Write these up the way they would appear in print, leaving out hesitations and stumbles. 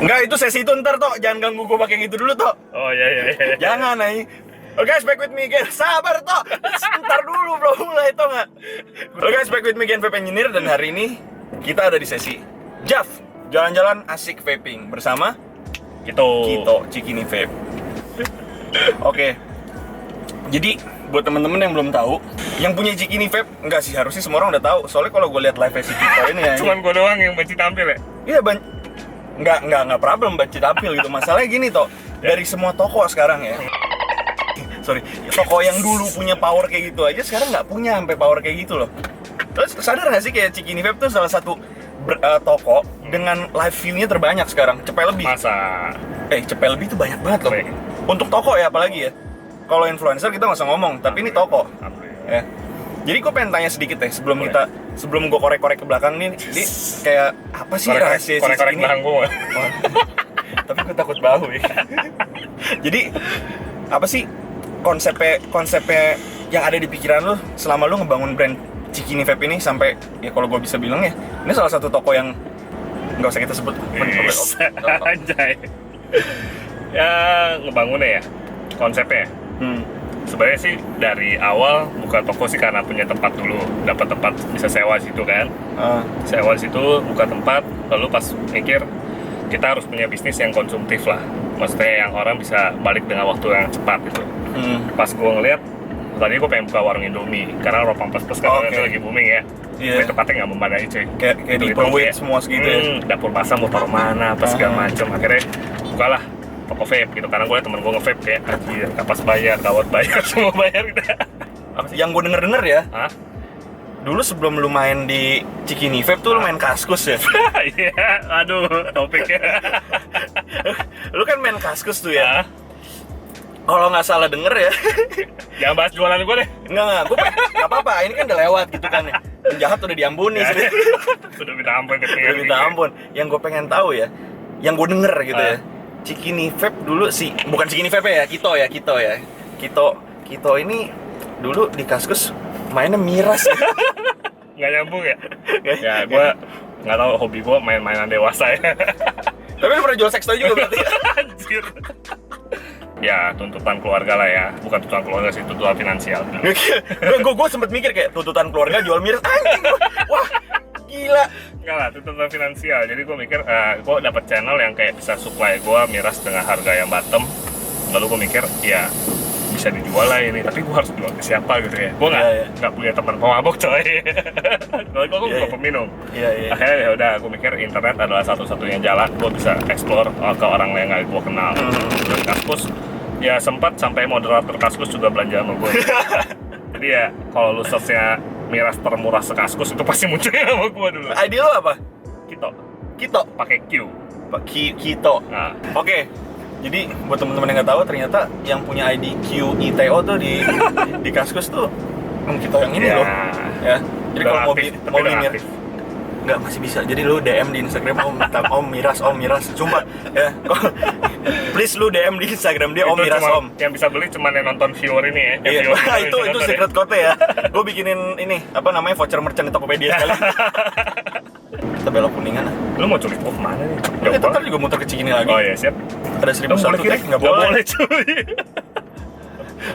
Enggak, itu sesi itu ntar toh. Jangan ganggu gue pakai yang itu dulu toh. Oh iya. Jangan nih. Oke guys, back with me again. Sabar toh. Ntar dulu bro, mulai toh nggak? Oke guys, back with me again, Vape Engineer. Dan hari ini kita ada di sesi JAV, jalan-jalan asik vaping bersama Kito Cikini Vape. Oke. Jadi buat temen-temen yang belum tahu, yang punya Cikini Vape, enggak sih, harusnya semua orang udah tahu. Soalnya kalau gue lihat live si Kito ini ya. Cuman gue doang yang benci tampil ya? Iya nggak problem baca tampil gitu. Masalahnya gini toh, dari semua toko sekarang ya, sorry, toko yang dulu punya power kayak gitu aja sekarang nggak punya sampai power kayak gitu loh. Terus sadar nggak sih kayak Cikini Vape tuh salah satu toko dengan live view-nya terbanyak sekarang, cepet lebih. Masa? Cepet lebih tuh banyak banget loh. Untuk toko ya apalagi ya. Kalau influencer kita nggak usah ngomong, tapi ini toko. Ya. Jadi gue pengen tanya sedikit deh sebelum gue korek-korek ke belakang nih, jadi kayak apa sih rahasia korek-korek belakang gue? Tapi gue takut bau ya. Jadi apa sih konsepnya yang ada di pikiran lo selama lo ngebangun brand Cikini Vape ini sampai ya kalau gue bisa bilang ya, ini salah satu toko yang nggak usah kita sebut. Anjay. Ya ngebangunnya ya, konsepnya. Sebenarnya sih dari awal buka toko sih karena punya tempat dulu, dapat tempat bisa sewa situ kan. Sewa situ, buka tempat, lalu pas mikir kita harus punya bisnis yang konsumtif lah, maksudnya yang orang bisa balik dengan waktu yang cepat gitu. Pas gue ngeliat, tadi gue pengen buka warung Indomie karena Ropang Plus sekarang itu lagi booming ya. Tapi tempatnya nggak memadai cuy. Kayak di Perwit semua segitu ya. Dapur basah mau taruh mana, apa segala macam. Akhirnya bukalah toko vape gitu, karena gue temen gue nge-vape kayak anjir, kapas bayar, kawat bayar, semua bayar gitu. Yang gue denger ya, hah? Dulu sebelum lu main di Cikini Vape tuh lu main Kaskus ya? Iya, aduh topiknya. Lu kan main Kaskus tuh ya? Kalau nggak salah denger ya. Jangan bahas jualan gue deh. Enggak, gue nggak apa-apa, ini kan udah lewat gitu kan ya. Penjahat udah diampuni sih. Sudah minta ampun. Udah minta ampun. Yang gue pengen tahu ya, yang gue denger gitu ya, Cikini Vape dulu sih, bukan Cikini Vape ya, Kito ya. Kito ini dulu di Kaskus mainnya miras ya. Nggak nyambung ya? Ya, gue nggak tahu, hobi gue main-mainan dewasa ya. Tapi lu pernah jual seks toy juga berarti? Anjir. Ya, tuntutan keluarga lah ya. Bukan tuntutan keluarga sih, tuntutan finansial. Gue sempet mikir kayak tuntutan keluarga jual miras, anjing. Wah, gila. Enggak lah, tuntutan finansial. Jadi gue mikir, gue dapet channel yang kayak bisa supply gue miras dengan harga yang bottom. Lalu gue mikir, ya bisa dijual lah ini. Tapi gue harus jual ke siapa gitu ya. Gue nggak punya teman pemabok coy. Kalau gue bukan peminum. Akhirnya ya udah, gue mikir internet adalah satu-satunya jalan. Gue bisa explore ke orang yang nggak gue kenal. Dan Kaskus, ya sempat sampai moderator Kaskus juga belanja sama gue. Jadi ya kalau lu search-nya miras termurah sekaskus itu pasti munculnya sama gua dulu. ID lo apa? Kito pakai Q. Kito. Nah. Oke. Jadi buat teman-teman yang nggak tahu, ternyata yang punya ID QITO tuh di Kaskus tuh Kito yang ini loh. Ya. Jadi kalau mau miras nggak masih bisa. Jadi lu DM di Instagram Om miras. Sumpah ya. Please lu DM di Instagram dia Om miras Om. Yang bisa beli cuma yang nonton viewer ini ya. Iya. itu secret code ya. Gue bikinin ini apa namanya voucher merchant di Tokopedia sekali. Kita belok Kuningan. Lu mau curi kok mana nih? Kita ntar juga muter ke Cikini lagi. Oh iya, siap. Ada 1001 tag nggak boleh cuy.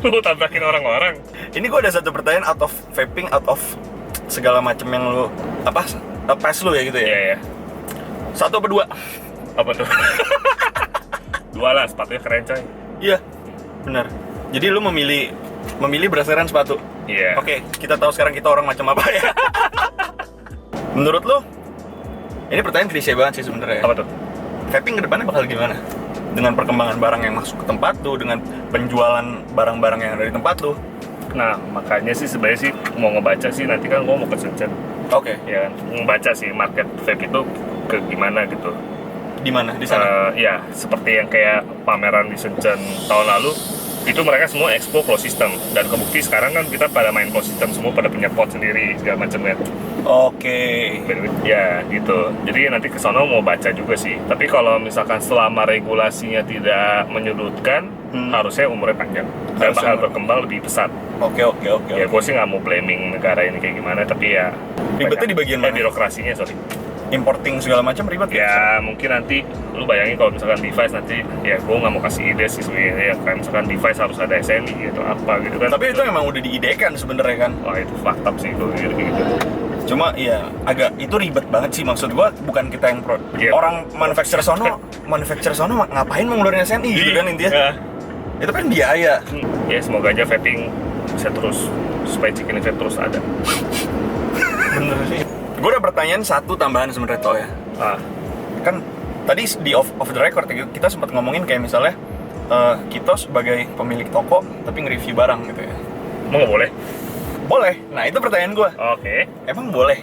Lu tabrakin orang-orang. Ini gue ada satu pertanyaan out of vaping, out of segala macam yang lu pas lu ya gitu ya. Iya. 1 apa 2? Apa tuh? 2 lah, sepatunya keren coy. Iya, benar. Jadi lu memilih berdasarkan sepatu. Iya. Oke, kita tahu sekarang kita orang macam apa ya. Menurut lu, ini pertanyaan klise banget sih sebenarnya. Apa tuh? Vaping ke depannya bakal gimana? Dengan perkembangan barang yang masuk ke tempat lu, dengan penjualan barang-barang yang ada di tempat lu. Nah, makanya sih sebenarnya sih mau ngebaca sih, nanti kan gua mau ke Shenzhen. Oke. Ya kan, ngebaca sih market vape itu ke gimana gitu. Di mana? Di sana? Ya, seperti yang kayak pameran di Shenzhen tahun lalu, itu mereka semua expo closed system. Dan kebukti sekarang kan kita pada main closed system semua, pada punya pot sendiri segala macam kan. Oke. Ya gitu. Jadi nanti ke sana mau baca juga sih. Tapi kalau misalkan selama regulasinya tidak menyudutkan, harusnya umurnya panjang dan bakal berkembang lebih pesat. Oke. Ya gue sih nggak mau blaming negara ini kayak gimana, tapi ya ribetnya di bagian mana? Birokrasinya sorry. importing segala macam ribet Ya mungkin nanti lu bayangin kalau misalkan device nanti, ya gue nggak mau kasih ide sih sebenarnya ya, kayak misalkan device harus ada SNI gitu apa gitu kan. Tapi itu emang udah diidekan sebenarnya kan. Wah itu fucked up sih gue gitu. Cuma ya agak itu ribet banget sih, maksud gua bukan kita yang orang manufacturer sono ngapain mau ngeluarin SNI gitu kan intinya. Ya. Itu kan biaya. Ya semoga aja vaping bisa terus, supaya Chicken Vape terus ada. Bener sih. Gue ada pertanyaan satu tambahan sebenarnya Toh ya. Kan tadi di off the record kita sempat ngomongin kayak misalnya kita sebagai pemilik toko tapi nge-review barang gitu ya. Emang nggak boleh? Boleh. Nah itu pertanyaan gue. Oke. Emang boleh?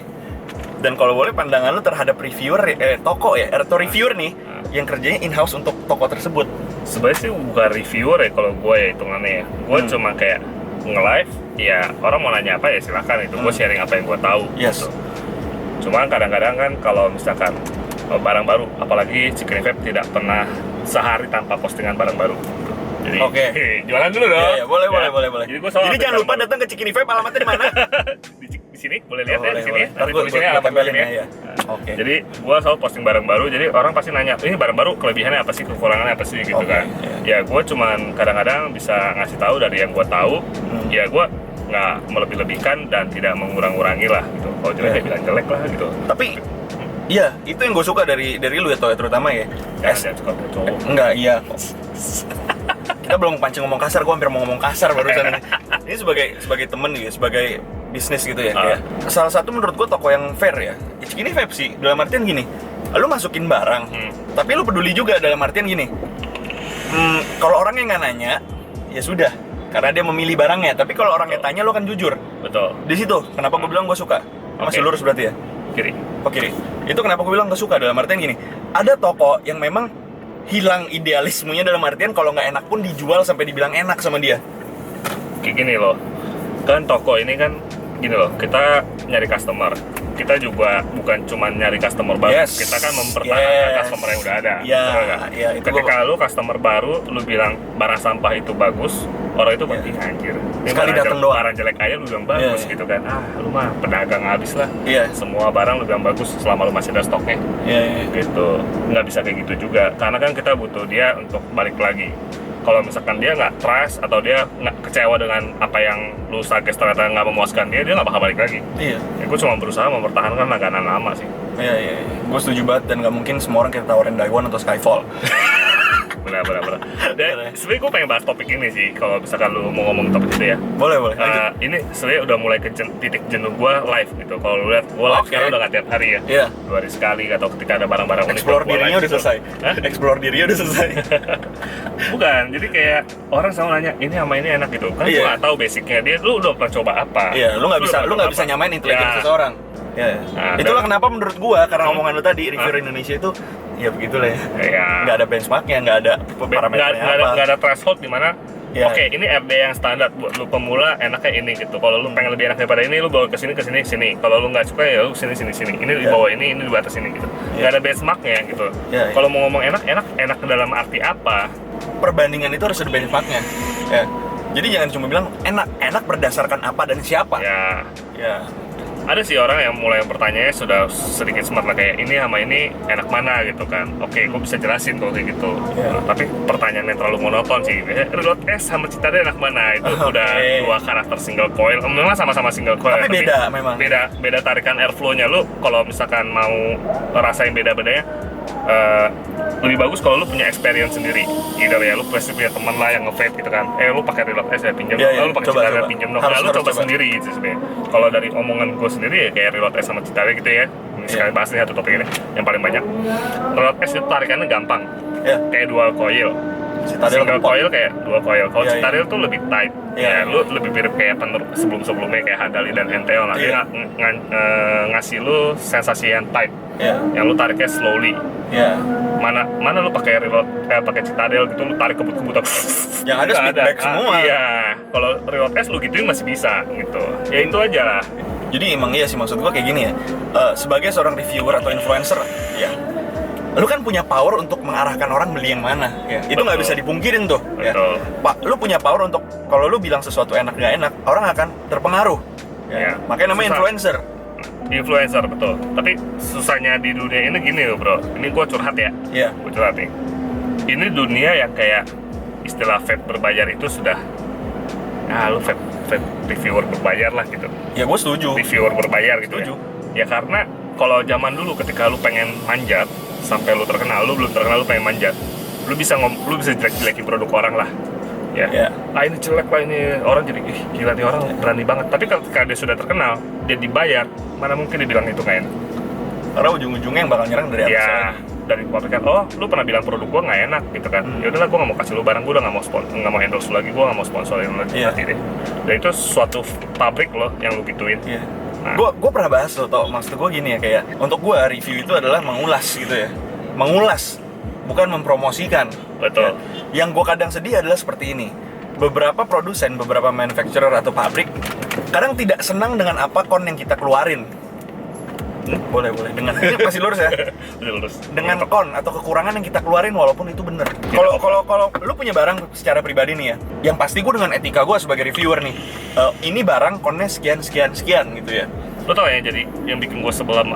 Dan kalau boleh pandangan lu terhadap reviewer toko ya, atau reviewer nih yang kerjanya in-house untuk toko tersebut. Sebenarnya sih bukan reviewer ya kalau gue ya hitungannya ya. Gue cuma kayak nge-live, ya orang mau nanya apa ya silakan itu. Gue sharing apa yang gue tahu. Yes. Gitu. Cuma kadang-kadang kan kalau misalkan barang baru, apalagi Chicken Vape tidak pernah sehari tanpa postingan barang baru. Jadi, jualan dulu dong. Iya, boleh. Jadi jangan lupa datang ke Chicken Vape, alamatnya di mana? di sini boleh lihat ya di sini. Nanti tulisannya alamat tempelin ya. ya. Oke. Jadi gua selalu posting barang baru, jadi orang pasti nanya, ini barang baru kelebihannya apa sih, kekurangannya apa sih gitu kan. Ya gua cuman kadang-kadang bisa ngasih tahu dari yang gua tahu. Ya gua nggak melebih-lebihkan dan tidak mengurang-urangi lah gitu. Kalau jelek ya bilang jelek lah gitu. Tapi iya, itu yang gue suka dari lu ya Toh, terutama ya. Jangan suka cowok. Enggak, iya kok. Kita belum pancing ngomong kasar, gue hampir mau ngomong kasar barusan. Ini sebagai temen gitu, sebagai bisnis gitu ya. Kayak salah satu menurut gue toko yang fair ya. Gini Vape sih, dalam artian gini. Lu masukin barang, tapi lu peduli juga dalam artian gini. Kalau orangnya nggak nanya, ya sudah. Karena dia memilih barangnya. Tapi kalau orangnya tanya, lu kan jujur. Betul. Di situ, kenapa gue bilang gue suka. Masih lurus berarti ya? Kiri. Oh kiri. Itu kenapa gue bilang gak suka, dalam artian gini. Ada toko yang memang hilang idealismenya, dalam artian kalau nggak enak pun dijual sampai dibilang enak sama dia. Kayak gini loh, kan toko ini kan gini loh, kita nyari customer. Kita juga bukan cuma nyari customer baru, kita kan mempertahankan customer yang udah ada. Itu ketika lu customer baru, lu bilang barang sampah itu bagus, orang itu pasti anjir. Ini sekali datang doang. Barang jelek aja lu bilang bagus gitu kan. Lu mah pedagang habis lah. Semua barang lu bilang bagus selama lu masih ada stoknya. Gitu. Nggak bisa kayak gitu juga. Karena kan kita butuh dia untuk balik lagi. Kalau misalkan dia nggak trust atau dia nggak kecewa dengan apa yang lu suggest ternyata nggak memuaskan dia nggak bakal balik lagi. Ya, gue cuma berusaha mempertahankan langganan lama sih. Iya. Gue setuju banget, dan nggak mungkin semua orang kita tawarin Daiwan atau Skyfall. Benar. Dan sebenarnya gue pengen bahas topik ini sih, kalau misalkan lu mau ngomong topik itu ya. Boleh. Ini sebenarnya udah mulai ke titik jenuh gue live gitu. Kalau lu lihat, gue live sekarang udah nggak tiap hari ya. 2 hari sekali, atau ketika ada barang-barang unik. Explore dirinya udah selesai. Explore dirinya udah selesai. Bukan, jadi kayak orang selalu nanya, ini sama ini enak gitu. Kan gue nggak tahu basicnya dia, lu udah pernah coba apa? Lu nggak bisa nyamain intelijen seseorang. Itulah kenapa menurut gua, karena omongan lu tadi, reviewer Indonesia itu ya begitulah ya. Nggak ada benchmarknya, nggak ada parameternya apa. Nggak ada threshold di mana. Oke, ini RD yang standar buat lu pemula enaknya ini gitu. Kalau lu pengen lebih enak daripada ini, lu bawa ke sini. Kalau lu nggak suka ya lu sini. Ini di bawah ini di atas ini gitu. Nggak ada benchmarknya gitu. Kalau mau ngomong enak dalam arti apa? Perbandingan itu harus ada benchmarknya. Jadi jangan cuma bilang enak berdasarkan apa dan siapa. Ada sih orang yang mulai bertanya sudah sedikit smart lah, kayak ini sama ini enak mana gitu kan. Oke, gue bisa jelasin kalau kayak gitu. Tapi pertanyaannya terlalu monoton sih. Reload S sama Citadel enak mana? Itu udah 2 karakter single coil. Memang sama-sama single coil. Tapi beda memang. Beda tarikan airflow-nya. Lu kalau misalkan mau rasain beda-bedanya, lebih bagus kalau lu punya experience sendiri. Either ya lu pasti punya teman lah yang nge-vape gitu kan. Lu pakai Reload S ya pinjam. Lu pakai Citadel pinjam dong. Lu coba sendiri gitu sebenarnya. Kalau dari omongan gue sendiri ya kayak Reload S sama Citadel gitu ya. Sekali bahas nih satu topik ini yang paling banyak. Reload S itu tarikannya gampang. Kayak dual coil. Single coil kayak dua coil. Kalau Citadel tuh lebih tight. Lu lebih mirip kayak sebelum-sebelumnya kayak Hadali dan NTL. Nanti ngasih lu sensasi yang tight. Yang lu tariknya slowly. Mana lu pakai Reload pakai Citadel gitu, lu tarik kebut-kebutan. Yang ada speedback semua. Kalau Reload S lu gituin masih bisa gitu. Ya itu aja lah. Jadi emang iya sih, maksud gua kayak gini ya. Sebagai seorang reviewer atau influencer, lu kan punya power untuk mengarahkan orang beli yang mana. Itu nggak bisa dipungkirin tuh. Pak, lu punya power untuk kalau lu bilang sesuatu enak nggak enak, orang akan terpengaruh. Makanya namanya influencer. Influencer, betul. Tapi susahnya di dunia ini gini loh bro. Ini gue curhat ya. Iya. Gue curhat nih. Ini dunia yang kayak istilah vape berbayar itu sudah, lu vape reviewer berbayar lah gitu. Ya gue setuju. Reviewer berbayar gitu. Setuju. Ya karena kalau zaman dulu ketika lu pengen manjat sampai lu terkenal, lu belum terkenal lu pengen manjat, lu bisa jelek-jelekin produk orang lah. Ya. Iya. Ah ini jelek lah, ini orang jadi gila nih orang berani banget. Tapi ketika dia sudah terkenal, dia dibayar, mana mungkin dia bilang itu nggak enak. Karena ujung-ujungnya yang bakal nyerang dari atas. Ya, dari pabrikan, oh lu pernah bilang produk gua nggak enak gitu kan. Ya udahlah, gua nggak mau kasih lu barang, gua udah nggak mau endorse lu lagi, gua nggak mau sponsorin lu lagi. Iya. Nanti deh. Dan itu suatu pabrik loh yang lu gituin. Iya. Nah. Gue pernah bahas loh, tau, maksud gue gini ya, kayak untuk gue review itu adalah mengulas gitu ya, mengulas, bukan mempromosikan. Betul. Ya. Yang gue kadang sedih adalah seperti ini, beberapa produsen, beberapa manufacturer atau pabrik kadang tidak senang dengan apa kon yang kita keluarin. Boleh dengan ini masih lurus ya. Lurus. Dengan kon atau kekurangan yang kita keluarin walaupun itu bener. Kalau lu punya barang secara pribadi nih ya, yang pasti gue dengan etika gue sebagai reviewer nih, ini barang konnya sekian gitu ya. Lo tau ya, jadi yang bikin gue sebelum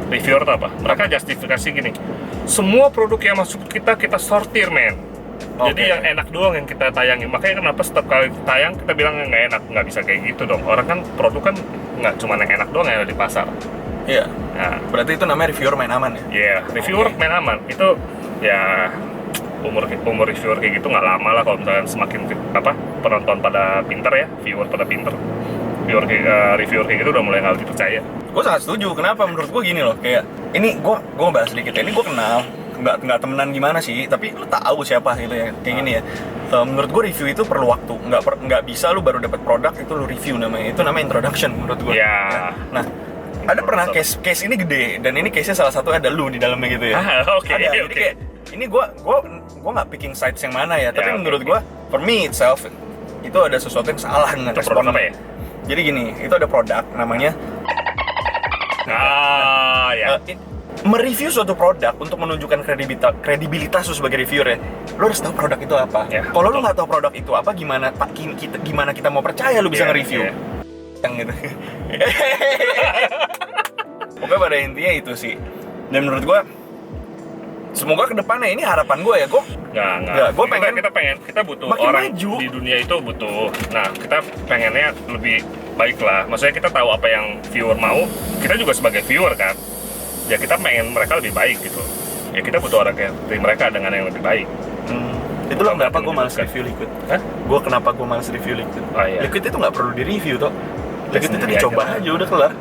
reviewer tuh apa? Mereka justifikasi gini, semua produk yang masuk kita sortir men. Jadi Oke. yang enak doang yang kita tayangin. Makanya kenapa setiap kali tayang kita bilang nggak enak, nggak bisa kayak gitu dong. Orang kan produk kan nggak cuma yang enak doang yang ada di pasar. Iya. Nah, Berarti itu namanya reviewer main aman ya? ya reviewer Oke. main aman itu ya umur reviewer kayak gitu nggak lama lah kalau misalkan semakin penonton pada pinter ya, viewer pada pinter, reviewer kayak gitu udah mulai nggak dipercaya. Gue sangat setuju. Kenapa? Menurut gue gini loh, kayak ini gue bahas sedikit ya. Ini gue kenal, nggak temenan gimana sih, tapi lu tahu siapa gitu ya, kayak gini ya. Menurut gue review itu perlu waktu. Nggak bisa lu baru dapat produk itu lu review namanya. Itu namanya introduction menurut gue. Ya. Nah, ada pernah case ini gede dan ini case-nya salah satu ada lu di dalamnya gitu ya. Oke. Ada. Jadi kayak ini gue nggak picking sides yang mana ya, tapi Ya, menurut oke. gue for me itself itu ada sesuatu yang salah dengan Itu produk responnya. apa ya? Jadi gini, itu ada produk namanya Ya. mereview suatu produk untuk menunjukkan kredibilitas lu sebagai reviewer ya, lu harus tahu produk itu apa. Ya, Kalau lu betul. nggak tahu produk itu apa, gimana kita mau percaya lu bisa Ya, nge-review? ya. Yang gitu. Pokoknya pada intinya itu sih. Dan menurut gua, semoga kedepannya ini harapan gua ya, Nggak, gua kita butuh makin orang maju. di dunia itu butuh. Nah, kita pengennya lebih baik lah. Maksudnya kita tahu apa yang viewer mau. Kita juga sebagai viewer kan, ya kita pengen mereka lebih baik gitu. Ya kita butuh orang kayak seperti mereka dengan yang lebih baik. Itulah Bukan kenapa gua malas menunjukkan. review liquid. Hah? Kenapa gua malas review liquid. Oh, iya. Liquid itu nggak perlu di-review toh. Liquid itu Sendiri dicoba aja. aja udah kelar,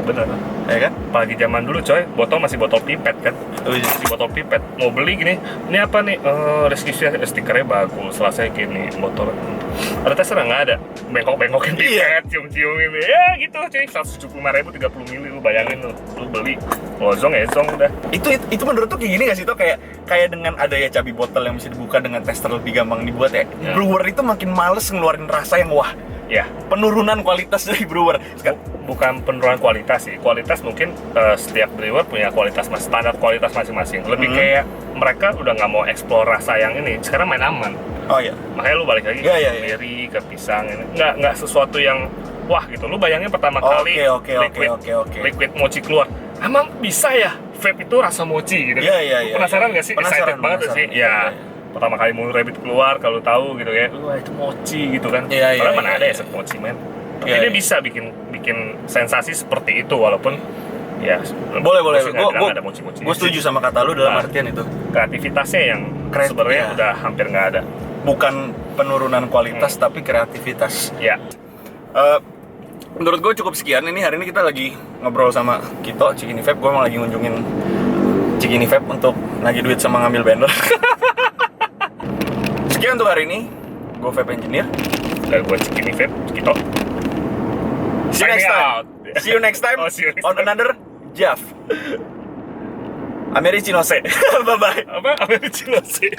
Bener. ya kan? Apalagi zaman dulu coy, botol masih botol pipet kan. Oh, iya. Masih botol pipet. Mau beli gini, ini apa nih? Deskripsinya stikernya bagus, selesai gini, botol. Ada tesnya nggak ada? Bengkok-bengkokin Iya. pipet, cium-ciumin. Ya gitu cuy, 175.000, 30 mili lu bayangin lu beli. Kalau zong ya zong udah. Itu menurut tuh kayak gini gak sih tuh, kayak dengan adanya cabai botol yang bisa dibuka dengan tester lebih gampang dibuat ya. Ya. Brewer itu makin males ngeluarin rasa yang wah, Ya, penurunan kualitas dari brewer. bukan penurunan kualitas sih. Kualitas mungkin setiap brewer punya standar kualitas masing-masing. Lebih kayak mereka udah nggak mau explore rasa yang ini. Sekarang main aman. Oh iya. Makanya lu balik lagi Iya, ke iya, iya. blueberry, ke pisang ini. Nggak sesuatu yang wah gitu. Lu bayangin pertama kali Oke. liquid mochi keluar. Emang bisa ya vape itu rasa mochi gitu? Iya. Lu penasaran nggak sih? Excited banget Penasaran. sih. Ya. Pertama kali mau rabbit keluar, kalau tahu gitu ya, wah itu mochi gitu kan. Iya, Padahal iya, mana iya, ada iya. ya set mochi men. Tapi Iya, dia iya. bisa bikin sensasi seperti itu walaupun ya Boleh. gua sih nggak bilang ada Gue mochi-mochi. setuju sama kata lu dalam Nah. artian itu. Kreativitasnya yang sebenarnya Iya. udah hampir nggak ada. Bukan penurunan kualitas tapi kreativitas. Ya. Menurut gue cukup sekian. Ini hari ini kita lagi ngobrol sama Kito, Cikini Vape. Gue mau lagi ngunjungin Cikini Vape untuk nagih duit sama ngambil vendor. Sekian untuk hari ini. Gue Vape Engineer. Dan gue Cikini Vape, gitu. See you next Signing time. out. See you next time Oh, see you next on time. another Jav. Americhinose. Bye bye. Apa? Apa sih?